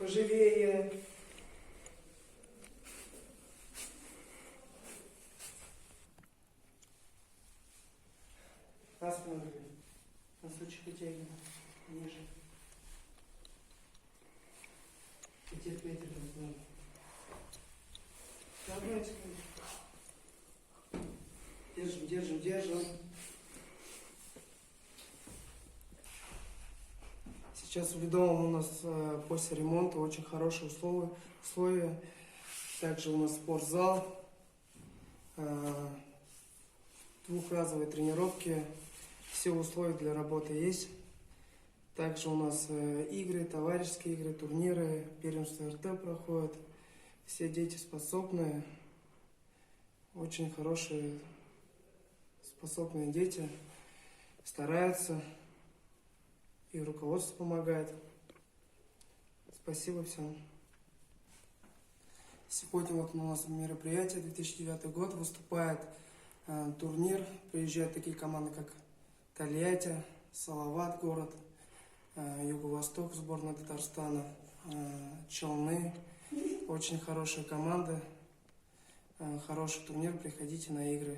поживее. Раз положили. Носочек вытягиваем. Ниже. Петель возьмем. Давайте. Держим, держим, держим. Сейчас в Ледовом у нас после ремонта очень хорошие условия. Также у нас спортзал, двухразовые тренировки, все условия для работы есть. Также у нас игры, товарищеские игры, турниры, первенство РТ проходят. Все дети способные, очень хорошие, способные дети, стараются. И руководство помогает. Спасибо всем. Сегодня вот у нас мероприятие, 2009 год, выступает турнир. Приезжают такие команды, как Тольятти, Салават город, Юго-Восток, сборная Татарстана, Челны. Очень хорошая команда, хороший турнир, приходите на игры.